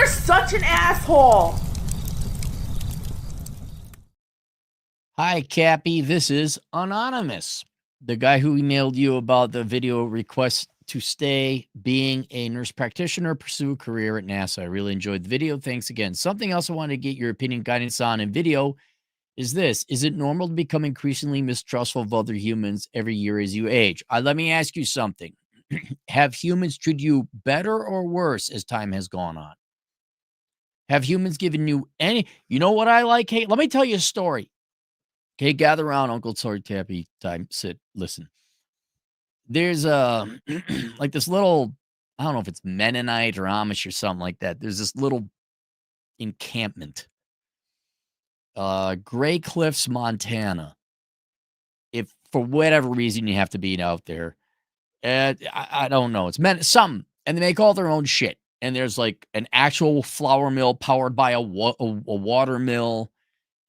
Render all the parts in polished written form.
are such an asshole. Hi, Cappy. This is Anonymous, the guy who emailed you about the video request to stay being a nurse practitioner, pursue a career at NASA. I really enjoyed the video. Thanks again. Something else I wanted to get your opinion, guidance on in video is this. Is it normal to become increasingly mistrustful of other humans every year as you age? Let me ask you something. Have humans treated you better or worse as time has gone on? Have humans given you any, you know what I like? Hey, let me tell you a story. Okay, gather around, Uncle Sword Tappy time. Sit, listen. There's like this little, I don't know if it's Mennonite or Amish or something like that. There's this little encampment, Gray Cliffs, Montana. If for whatever reason you have to be out there, I don't know. It's meant something, and they make all their own shit. And there's like an actual flour mill powered by a water mill,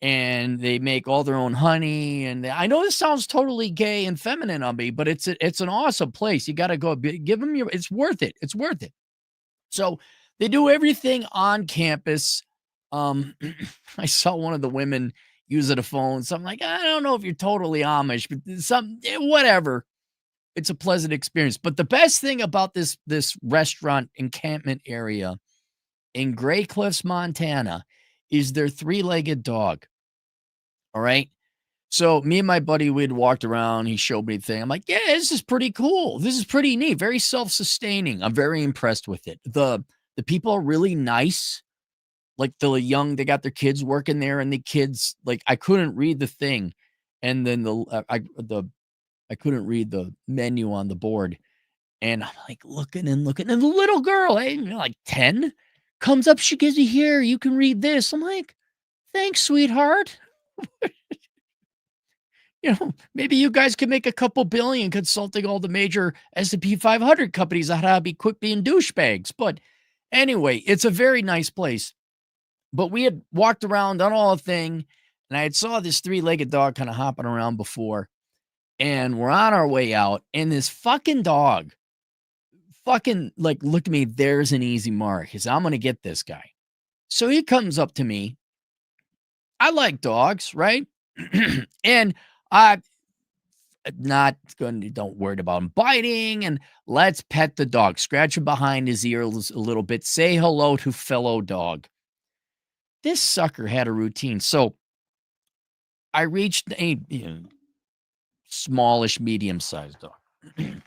and they make all their own honey. And I know this sounds totally gay and feminine on me, but it's an awesome place. You got to go give them your, it's worth it. It's worth it. So they do everything on campus. I saw one of the women using a phone. So I'm like, I don't know if you're totally Amish, but whatever. It's a pleasant experience. But the best thing about this restaurant encampment area in Gray Cliffs, Montana, is their three-legged dog. All right. So me and my buddy, we'd walked around. He showed me the thing. I'm like, yeah, this is pretty cool. This is pretty neat. Very self-sustaining. I'm very impressed with it. The people are really nice. Like the young, they got their kids working there, and the kids, like, I couldn't read the thing. And then I couldn't read the menu on the board. And I'm like looking and looking. And the little girl, hey, like 10, comes up. She gives me, here, you can read this. I'm like, thanks, sweetheart. Maybe you guys could make a couple billion consulting all the major S&P 500 companies on how to be quit being douchebags. But anyway, it's a very nice place. But we had walked around, done all the thing, and I had saw this three-legged dog kind of hopping around before. And we're on our way out, and this fucking dog fucking like, look at me, there's an easy mark. He said, I'm gonna get this guy. So he comes up to me. I like dogs, right? And I not going to, don't worry about him biting, and let's pet the dog, scratch him behind his ears a little bit, say hello to fellow dog. This sucker had a routine. So I reached a smallish, medium-sized dog.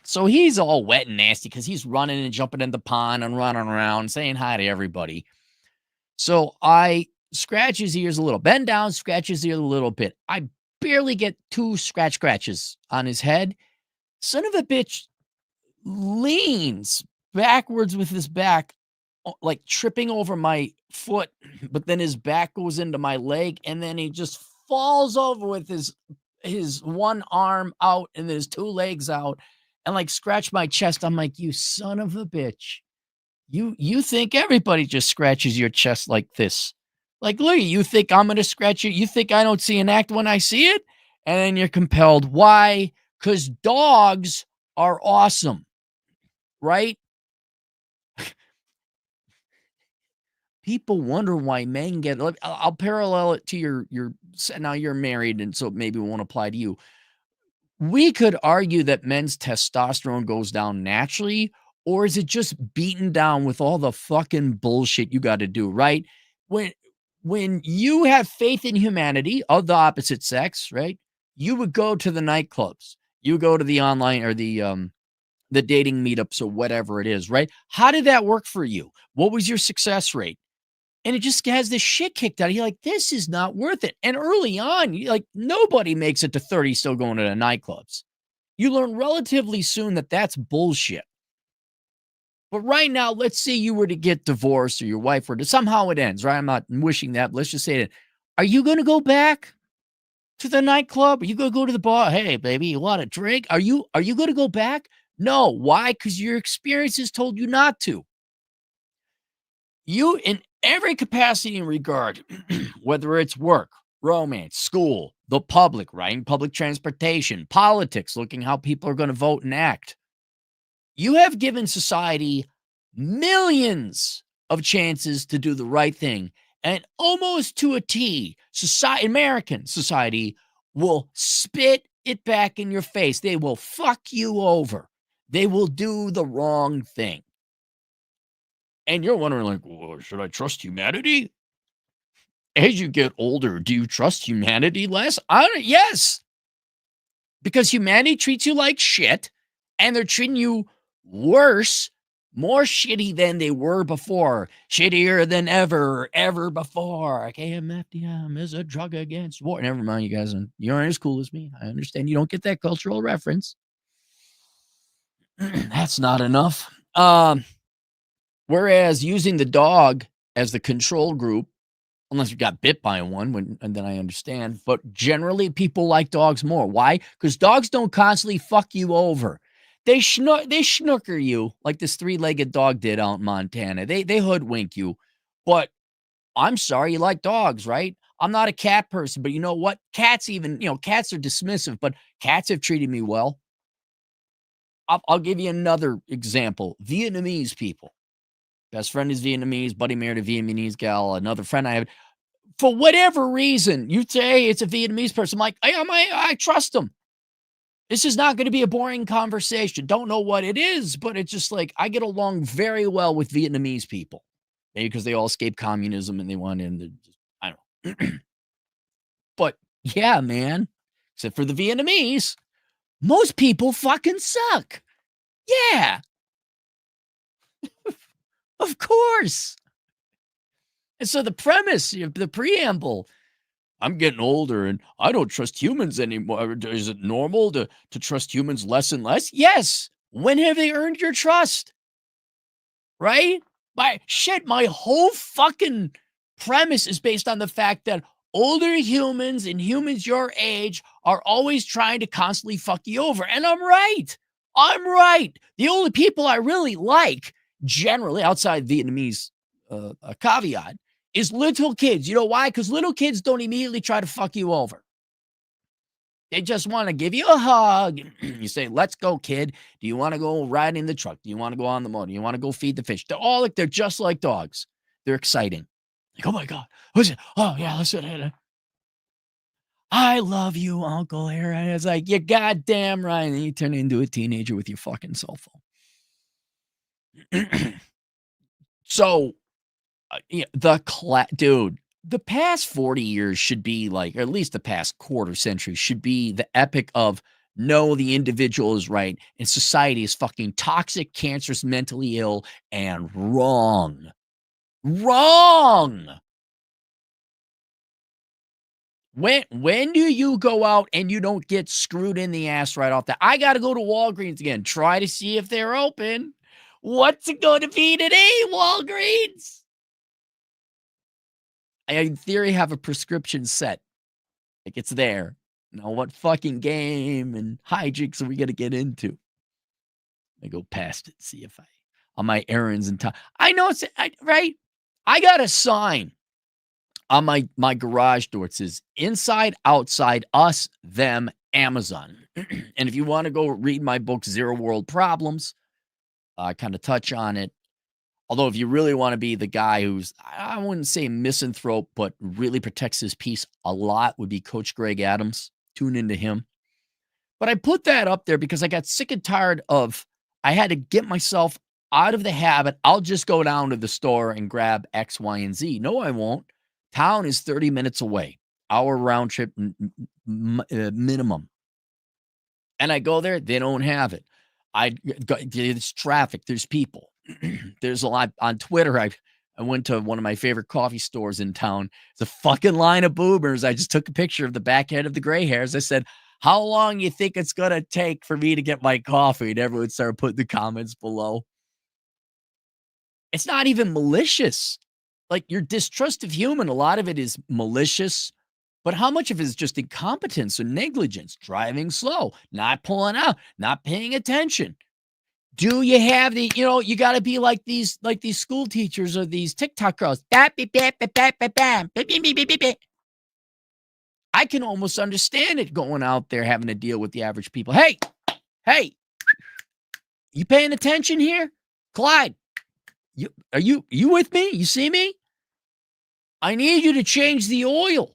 So he's all wet and nasty because he's running and jumping in the pond and running around saying hi to everybody. So I scratch his ears a little, bend down, scratch his ear a little bit. I barely get 2 scratches on his head. Son of a bitch leans backwards with his back, like tripping over my foot, but then his back goes into my leg, and then he just falls over with his one arm out and his 2 legs out, and like scratch my chest. I'm like, you son of a bitch. You think everybody just scratches your chest like this? Like, look, you think I'm going to scratch you? You think I don't see an act when I see it? And then you're compelled. Why? Because dogs are awesome, right? People wonder why men get. I'll parallel it to your. Now you're married, and so maybe it won't apply to you. We could argue that men's testosterone goes down naturally, or is it just beaten down with all the fucking bullshit you got to do, right? When you have faith in humanity of the opposite sex, right? You would go to the nightclubs. You go to the online or the dating meetups or whatever it is, right? How did that work for you? What was your success rate? And it just has this shit kicked out. You're like, this is not worth it. And early on, like, nobody makes it to 30 still going to the nightclubs. You learn relatively soon that that's bullshit. But right now, let's say you were to get divorced or your wife were to, somehow it ends, right? I'm not wishing that. But let's just say that. Are you going to go back to the nightclub? Are you going to go to the bar? Hey, baby, you want a drink? Are you going to go back? No. Why? Because your experiences told you not to. You, in every capacity and regard, whether it's work, romance, school, the public, riding public transportation, politics, looking how people are going to vote and act, you have given society millions of chances to do the right thing. And almost to a T, American society will spit it back in your face. They will fuck you over. They will do the wrong thing. And you're wondering, like, well, should I trust humanity? As you get older, do you trust humanity less? Yes. Because humanity treats you like shit, and they're treating you worse, more shitty than they were before. Shittier than ever before. KMFDM is a drug against war. Never mind, you guys. You aren't as cool as me. I understand you don't get that cultural reference. That's not enough. Whereas using the dog as the control group, unless you got bit by one, and then I understand. But generally, people like dogs more. Why? Because dogs don't constantly fuck you over. They schnooker you like this 3-legged dog did out in Montana. They hoodwink you. But I'm sorry, you like dogs, right? I'm not a cat person, but you know what? Cats are dismissive, but cats have treated me well. I'll give you another example. Vietnamese people. Best friend is Vietnamese, buddy married a Vietnamese gal. Another friend I have, for whatever reason, you say, hey, it's a Vietnamese person. I'm like, I trust them. This is not going to be a boring conversation. Don't know what it is, but it's just like I get along very well with Vietnamese people. Maybe because they all escaped communism and they went in. I don't know. But yeah, man, except for the Vietnamese, most people fucking suck. Yeah. Of course. And so the premise, the preamble, I'm getting older and I don't trust humans anymore. Is it normal to trust humans less and less? Yes. When have they earned your trust? Right? My whole fucking premise is based on the fact that older humans and humans your age are always trying to constantly fuck you over. And I'm right. The only people I really like, generally, outside Vietnamese caveat, is little kids. You know why? Because little kids don't immediately try to fuck you over. They just want to give you a hug. You say, let's go, kid. Do you want to go ride in the truck? Do you want to go on the motor? Do you want to go feed the fish? They're just like dogs. They're exciting. Like, oh my God. Who's it? Oh yeah, listen. I love you, Uncle Harry. It's like, you're goddamn right. And then you turn into a teenager with your fucking cell phone. So, dude, the past 40 years should be like, or at least the past quarter century should be the epic of no, the individual is right and society is fucking toxic, cancerous, mentally ill, and wrong. Wrong. When do you go out and you don't get screwed in the ass right off that? I got to go to Walgreens again. Try to see if they're open. What's it going to be today, Walgreens? I, in theory, have a prescription set. Like, it's there. Now, what fucking game and hijinks are we going to get into? I go past it, see if on my errands in time. I know it's right. I got a sign on my garage door. It says inside, outside, us, them, Amazon. And if you want to go read my book, Zero World Problems, I kind of touch on it. Although if you really want to be the guy who's, I wouldn't say misanthrope, but really protects his peace a lot, would be Coach Greg Adams. Tune into him. But I put that up there because I got sick and tired of, I had to get myself out of the habit. I'll just go down to the store and grab X, Y, and Z. No, I won't. Town is 30 minutes away. Hour round trip minimum. And I go there, they don't have it. There's traffic, there's people. There's a lot on Twitter. I went to one of my favorite coffee stores in town. It's a fucking line of boomers. I just took a picture of the back end of the gray hairs. I said, how long you think it's going to take for me to get my coffee? And everyone started putting the comments below. It's not even malicious. Like, your distrust of human, a lot of it is malicious. But how much of it is just incompetence or negligence, driving slow, not pulling out, not paying attention? Do you have you got to be like these school teachers or these TikTok girls. I can almost understand it going out there having to deal with the average people. Hey, you paying attention here? Clyde, You with me? You see me? I need you to change the oil.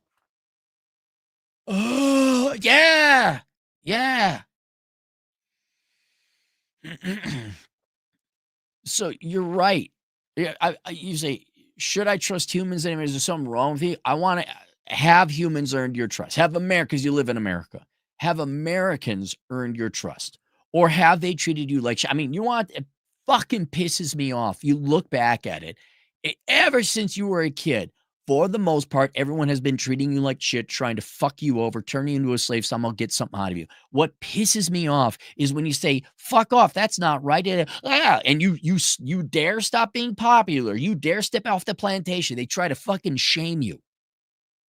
Oh, yeah. Yeah. So you're right. Yeah, you say, should I trust humans anymore? Is there something wrong with you? I want to have humans earned your trust. Have Americans, you live in America. Have Americans earned your trust? Or have they treated you like shit? I mean, it fucking pisses me off. You look back at it, ever since you were a kid, for the most part, everyone has been treating you like shit, trying to fuck you over, turning you into a slave, somehow get something out of you. What pisses me off is when you say, fuck off, that's not right. And you dare stop being popular. You dare step off the plantation. They try to fucking shame you.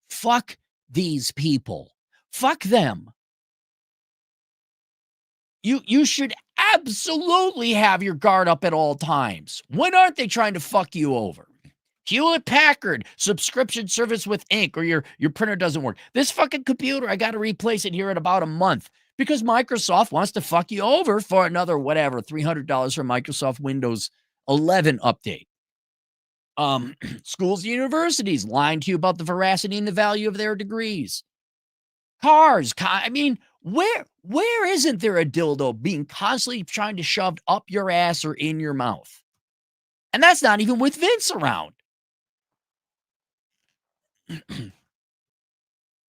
Fuck these people. Fuck them. You should absolutely have your guard up at all times. When aren't they trying to fuck you over? Hewlett Packard subscription service with ink, or your printer doesn't work. This fucking computer, I got to replace it here in about a month because Microsoft wants to fuck you over for another whatever $300 for Microsoft Windows 11 update. Schools and universities lying to you about the veracity and the value of their degrees. Cars, I mean, where isn't there a dildo being constantly trying to shoved up your ass or in your mouth? And that's not even with Vince around.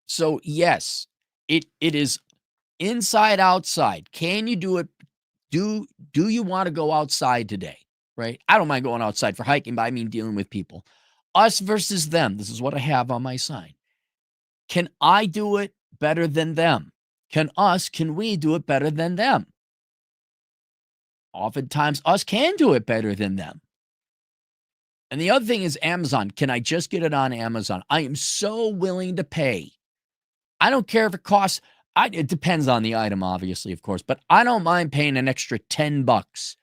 So yes, it is inside outside. Can you do it? Do you want to go outside today? Right? I don't mind going outside for hiking, but I mean dealing with people. Us versus them. This is what I have on my sign. Can I do it better than them? Can we do it better than them? Oftentimes us can do it better than them. And the other thing is Amazon. Can I just get it on Amazon? I am so willing to pay. I don't care if it costs, it depends on the item, obviously, of course, but I don't mind paying an extra $10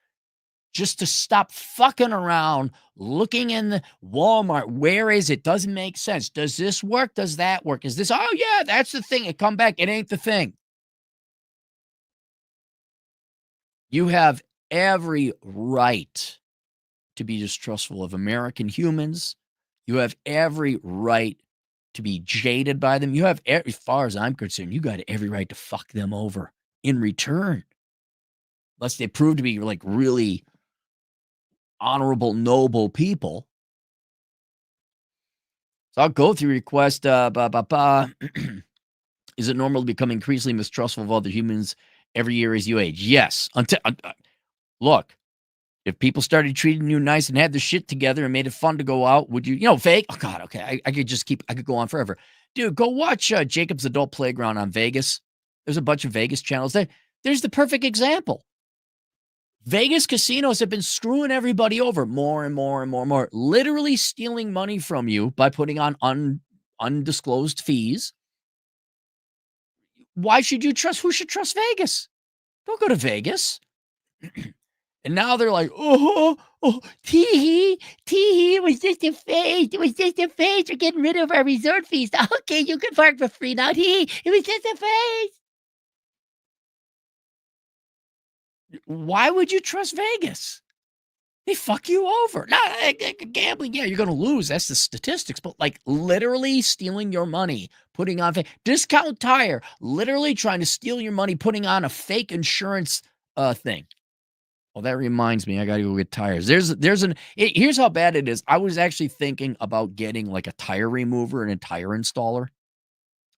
just to stop fucking around looking in the Walmart. Where is it? Doesn't make sense. Does this work? Does that work? Is this, oh yeah, that's the thing. It come back. It ain't the thing. You have every right to be distrustful of American humans. You have every right to be jaded by them. You have, as far as I'm concerned, you got every right to fuck them over in return. Unless they prove to be like really honorable, noble people. So I'll go through request. Is it normal to become increasingly mistrustful of other humans every year as you age? Yes. Look, if people started treating you nice and had their shit together and made it fun to go out, would you, fake? Oh, God, okay. I could go on forever. Dude, go watch Jacob's Adult Playground on Vegas. There's a bunch of Vegas channels there. There's the perfect example. Vegas casinos have been screwing everybody over more and more and more and more, literally stealing money from you by putting on undisclosed fees. Why should you trust? Who should trust Vegas? Don't go to Vegas. And now they're like, tee-hee, it was just a phase. It was just a phase. We're getting rid of our resort fees. Okay, you can park for free now. It was just a phase. Why would you trust Vegas? They fuck you over. Now, gambling, yeah, you're going to lose. That's the statistics. But like literally stealing your money, putting on Discount Tire, literally trying to steal your money, putting on a fake insurance thing. Well, that reminds me, I got to go get tires. Here's how bad it is. I was actually thinking about getting like a tire remover and a tire installer.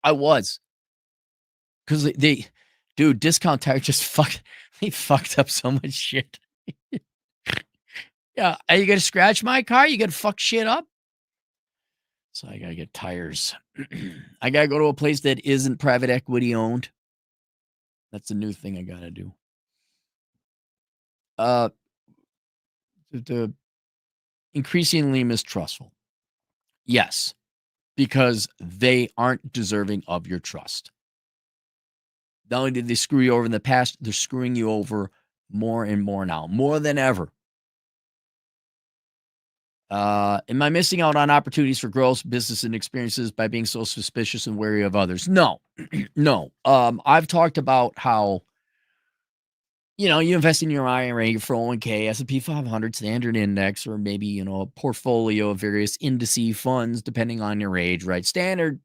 I was. Because dude, Discount Tire just fucked up so much shit. Yeah, are you gonna scratch my car? You gonna fuck shit up? So I gotta get tires. I gotta go to a place that isn't private equity owned. That's a new thing I gotta do. The increasingly mistrustful. Yes, because they aren't deserving of your trust. Not only did they screw you over in the past, they're screwing you over more and more now, more than ever. Am I missing out on opportunities for growth, business, and experiences by being so suspicious and wary of others? No, no. I've talked about how, You invest in your IRA, your 401k, S&P 500, standard index, or maybe, a portfolio of various indice funds, depending on your age, right? Standard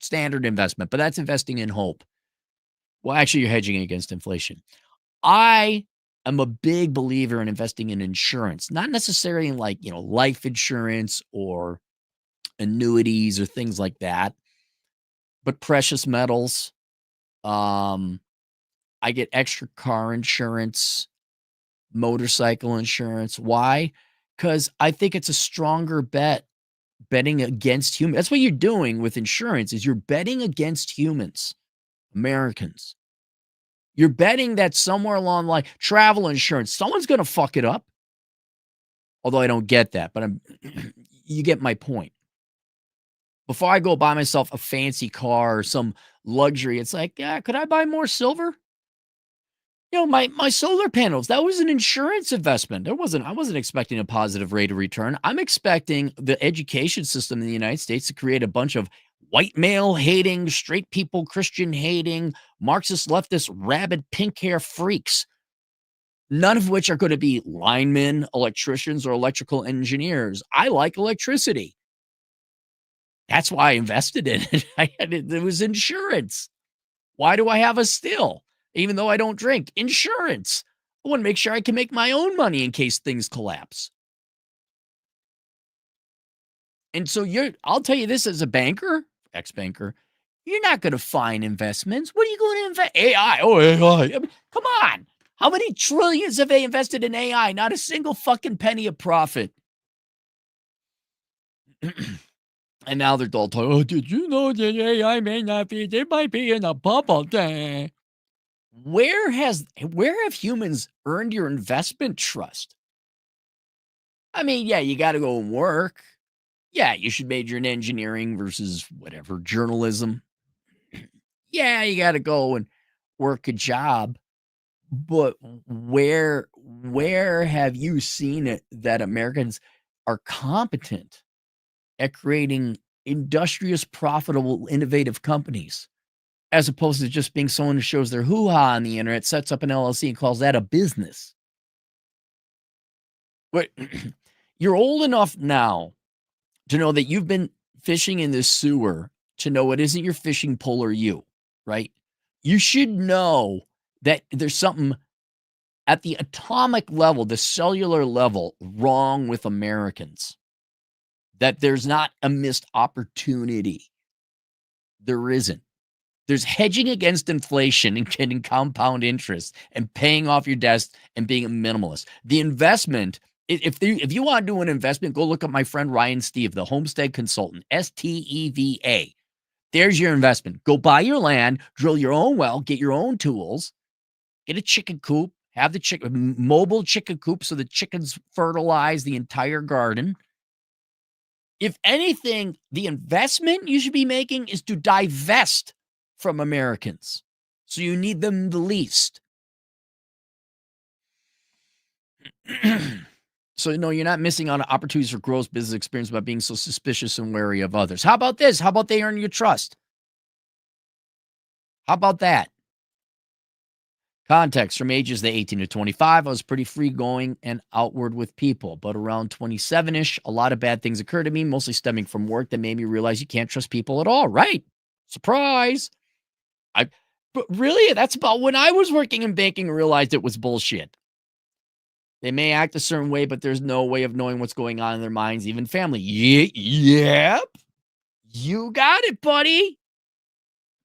investment, but that's investing in hope. Well, actually, you're hedging against inflation. I am a big believer in investing in insurance, not necessarily in like, life insurance or annuities or things like that, but precious metals. Um, I get extra car insurance, motorcycle insurance. Why? Because I think it's a stronger bet betting against humans. That's what you're doing with insurance is you're betting against humans, Americans. You're betting that somewhere along the line, travel insurance, someone's going to fuck it up. Although I don't get that, but you get my point. Before I go buy myself a fancy car or some luxury, it's like, yeah, could I buy more silver? My solar panels, that was an insurance investment. I wasn't expecting a positive rate of return. I'm expecting the education system in the United States to create a bunch of white male hating, straight people, Christian hating, Marxist leftist, rabid pink hair freaks, none of which are going to be linemen, electricians, or electrical engineers. I like electricity. That's why I invested in it. It was insurance. Why do I have a still? Even though I don't drink, insurance. I want to make sure I can make my own money in case things collapse. And so I'll tell you this as a banker, ex-banker, you're not going to find investments. What are you going to invest? AI. Oh, AI. I mean, come on. How many trillions have they invested in AI? Not a single fucking penny of profit. And now they're all talking, oh, did you know that AI may not be, they might be in a bubble. Where have humans earned your investment trust? I mean, yeah, you got to go and work. Yeah, you should major in engineering versus whatever, journalism. Yeah, you got to go and work a job. But where have you seen it that Americans are competent at creating industrious, profitable, innovative companies, as opposed to just being someone who shows their hoo-ha on the internet, sets up an LLC and calls that a business? But you're old enough now to know that you've been fishing in this sewer to know it isn't your fishing pole or you, right? You should know that there's something at the atomic level, the cellular level, wrong with Americans. That there's not a missed opportunity. There isn't. There's hedging against inflation and getting compound interest and paying off your debts and being a minimalist. The investment, if you want to do an investment, go look at my friend Ryan Steve, the homestead consultant, STEVA. There's your investment. Go buy your land, drill your own well, get your own tools, get a chicken coop, have the mobile chicken coop so the chickens fertilize the entire garden. If anything, the investment you should be making is to divest from Americans. So you need them the least. So, no, you're not missing on opportunities for growth, business experience by being so suspicious and wary of others. How about this? How about they earn your trust? How about that? Context from ages the 18 to 25, I was pretty free going and outward with people. But around 27 ish, a lot of bad things occurred to me, mostly stemming from work that made me realize you can't trust people at all. Right. Surprise. But really, that's about when I was working in banking and realized it was bullshit. They may act a certain way, but there's no way of knowing what's going on in their minds, even family. Yep. You got it, buddy.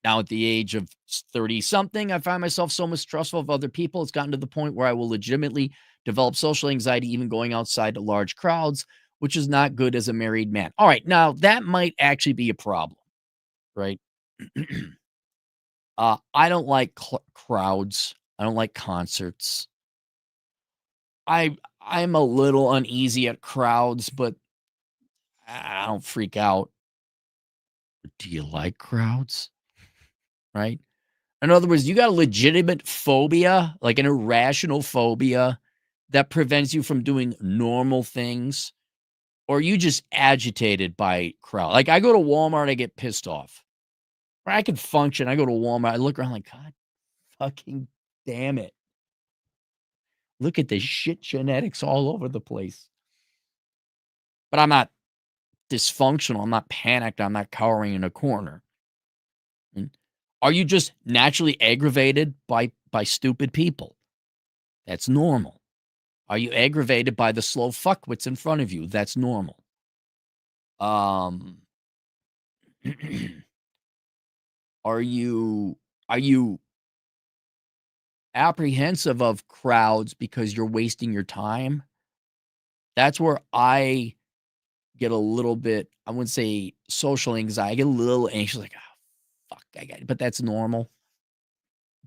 Now, at the age of 30 something, I find myself so mistrustful of other people. It's gotten to the point where I will legitimately develop social anxiety, even going outside to large crowds, which is not good as a married man. All right. Now, that might actually be a problem, right? I don't like crowds. I don't like concerts. I'm a little uneasy at crowds, but I don't freak out. Do you like crowds? Right? In other words, you got a legitimate phobia, like an irrational phobia that prevents you from doing normal things, or are you just agitated by crowd? Like I go to Walmart, I get pissed off. Or I can function. I go to Walmart, I look around like, God fucking damn it. Look at the shit genetics all over the place. But I'm not dysfunctional. I'm not panicked. I'm not cowering in a corner. And are you just naturally aggravated by stupid people? That's normal. Are you aggravated by the slow fuckwits in front of you? That's normal. Um, are you apprehensive of crowds because you're wasting your time? That's where I get a little bit, I wouldn't say social anxiety. I get a little anxious, like, oh, fuck, I got it. But that's normal.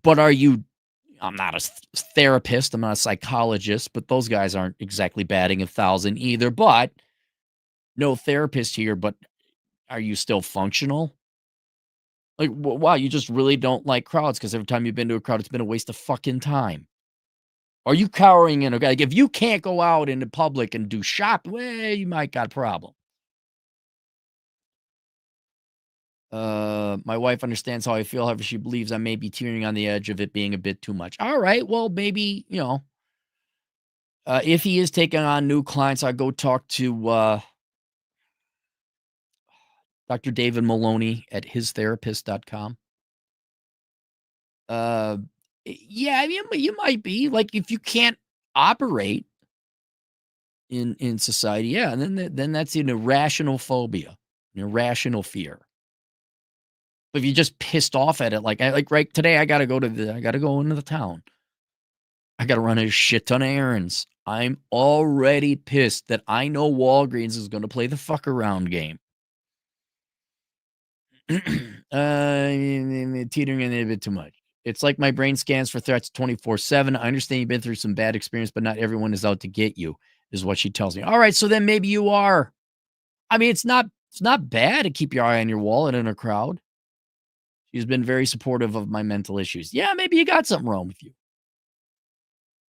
But are you, I'm not a therapist, I'm not a psychologist, but those guys aren't exactly batting 1,000 either. But no therapist here, but are you still functional? Like, wow, you just really don't like crowds because every time you've been to a crowd, it's been a waste of fucking time. Are you cowering in? Okay, like if you can't go out into public and do shop, well, you might got a problem. My wife understands how I feel. However, she believes I may be teetering on the edge of it being a bit too much. All right, well, maybe if he is taking on new clients, I go talk to Dr. David Maloney at histherapist.com. Uh, yeah, I mean, you might be like if you can't operate in society, yeah, and then that's an irrational phobia, an irrational fear. But if you're just pissed off at it, like right today, I gotta go into the town. I gotta run a shit ton of errands. I'm already pissed that I know Walgreens is gonna play the fuck around game. Teetering in a bit too much. It's like my brain scans for threats 24/7. I understand you've been through some bad experience, but not everyone is out to get you, is what she tells me. All right, so then maybe you are. I mean, it's not bad to keep your eye on your wallet in a crowd. She's been very supportive of my mental issues. Yeah, maybe you got something wrong with you.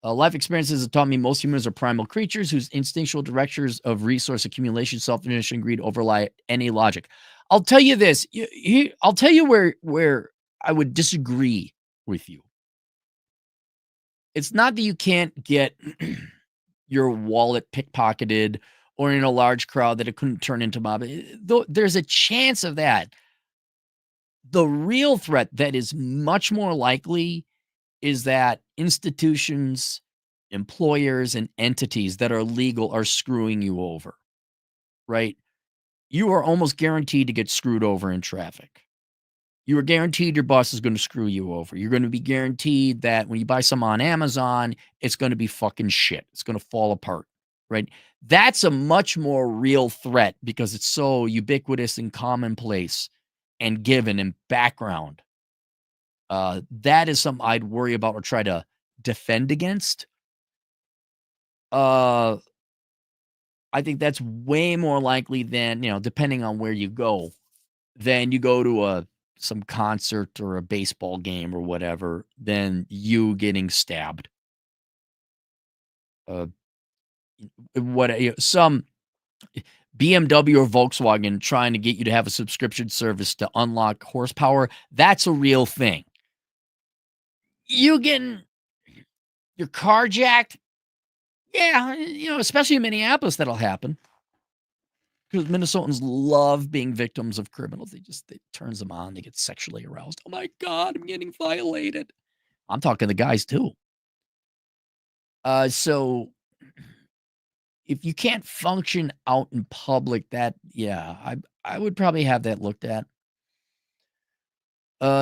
Life experiences have taught me most humans are primal creatures whose instinctual directions of resource accumulation, selfishness, and greed overlie any logic. I'll tell you this. I'll tell you where I would disagree with you. It's not that you can't get your wallet pickpocketed or in a large crowd that it couldn't turn into mob. Though there's a chance of that. The real threat that is much more likely is that institutions, employers, and entities that are legal are screwing you over, right? You are almost guaranteed to get screwed over in traffic. You are guaranteed your boss is going to screw you over. You're going to be guaranteed that when you buy some on Amazon, it's going to be fucking shit. It's going to fall apart, right? That's a much more real threat because it's so ubiquitous and commonplace and given in background. That is something I'd worry about or try to defend against. Uh, I think that's way more likely than, depending on where you go, than you go to some concert or a baseball game or whatever, than you getting stabbed. Uh, some BMW or Volkswagen trying to get you to have a subscription service to unlock horsepower. That's a real thing. You getting your car jacked? Yeah, especially in Minneapolis, that'll happen. Because Minnesotans love being victims of criminals. It turns them on. They get sexually aroused. Oh my God, I'm getting violated. I'm talking the guys too. So if you can't function out in public, I would probably have that looked at.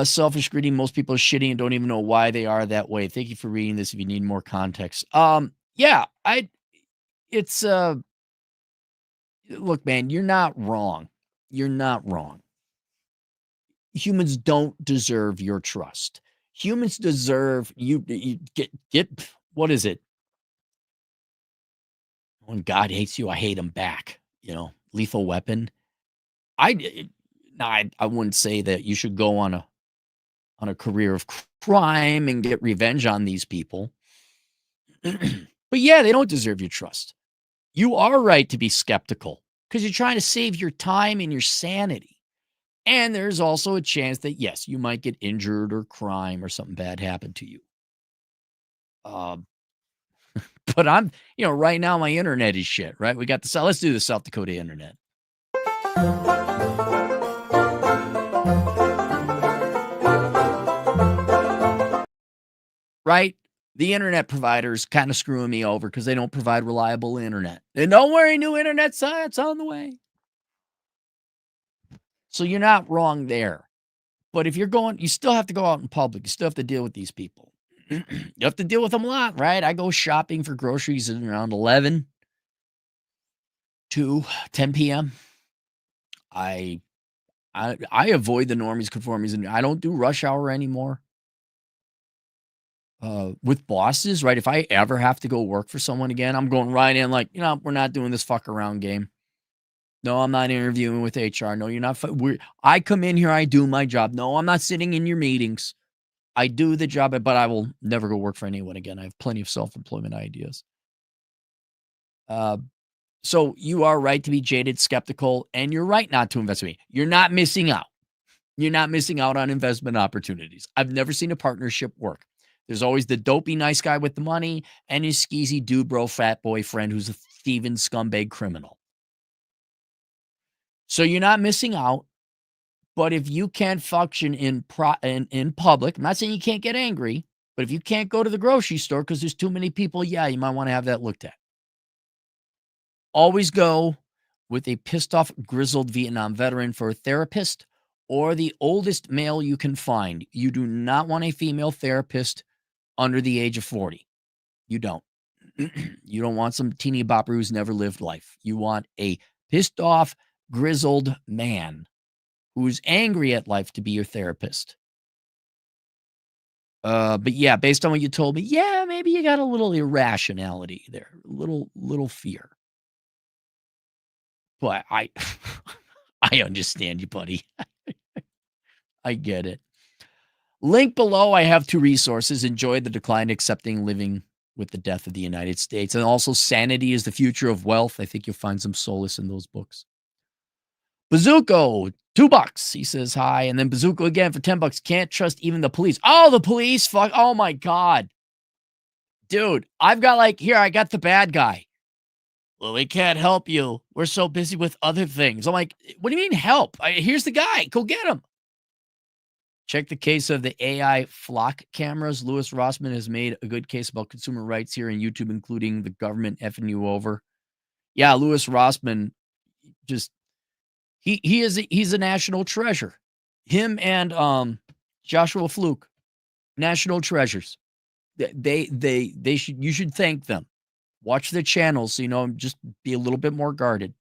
Selfish, greedy. Most people are shitty and don't even know why they are that way. Thank you for reading this. If you need more context, yeah, it's look, man, you're not wrong. You're not wrong. Humans don't deserve your trust. Humans deserve you get what is it? When God hates you, I hate him back. Lethal Weapon. I wouldn't say that you should go on a career of crime and get revenge on these people. But yeah, they don't deserve your trust. You are right to be skeptical because you're trying to save your time and your sanity. And there's also a chance that, yes, you might get injured or crime or something bad happen to you. Um, But I'm, right now my internet is shit, right? We got let's do the South Dakota internet. Right? The internet providers kind of screwing me over because they don't provide reliable internet. And don't worry, new internet science on the way. So you're not wrong there. But if you're going, you still have to go out in public. You still have to deal with these people. You have to deal with them a lot, right? I go shopping for groceries at around 11 to 10 p.m. I avoid the normies, conformies, and I don't do rush hour anymore. With bosses, right? If I ever have to go work for someone again, I'm going right in like, we're not doing this fuck around game. No, I'm not interviewing with HR. No, you're not. I come in here, I do my job. No, I'm not sitting in your meetings. I do the job, but I will never go work for anyone again. I have plenty of self-employment ideas. So you are right to be jaded, skeptical, and you're right not to invest in me. You're not missing out. You're not missing out on investment opportunities. I've never seen a partnership work. There's always the dopey nice guy with the money and his skeezy dude bro fat boyfriend who's a thieving scumbag criminal. So you're not missing out. But if you can't function in public, I'm not saying you can't get angry, but if you can't go to the grocery store because there's too many people, yeah, you might want to have that looked at. Always go with a pissed off, grizzled Vietnam veteran for a therapist or the oldest male you can find. You do not want a female therapist under the age of 40. You don't. You don't want some teeny bopper who's never lived life. You want a pissed off, grizzled man who's angry at life to be your therapist. But yeah, based on what you told me, yeah, maybe you got a little irrationality there, a little fear. But I I understand you, buddy. I get it. Link below, I have 2 resources. Enjoy the Decline Accepting Living with the Death of the United States, and also Sanity is the Future of Wealth. I think you'll find some solace in those books. Bazooko, $2. He says hi. And then Bazooko again for $10. Can't trust even the police. Oh, the police. Fuck. Oh my God. Dude, I've got I got the bad guy. Well, we can't help you. We're so busy with other things. I'm like, what do you mean help? Here's the guy. Go get him. Check the case of the AI flock cameras. Louis Rossman has made a good case about consumer rights here on YouTube, including the government effing you over. Yeah, Louis Rossman just he's a national treasure. Him and Joshua Fluke, national treasures. You should thank them. Watch their channels so just be a little bit more guarded.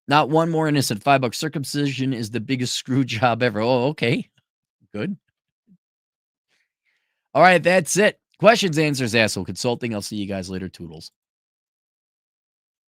Not one more innocent. $5. Circumcision is the biggest screw job ever. Oh, okay. Good. All right, that's it. Questions, answers, asshole consulting. I'll see you guys later. Toodles.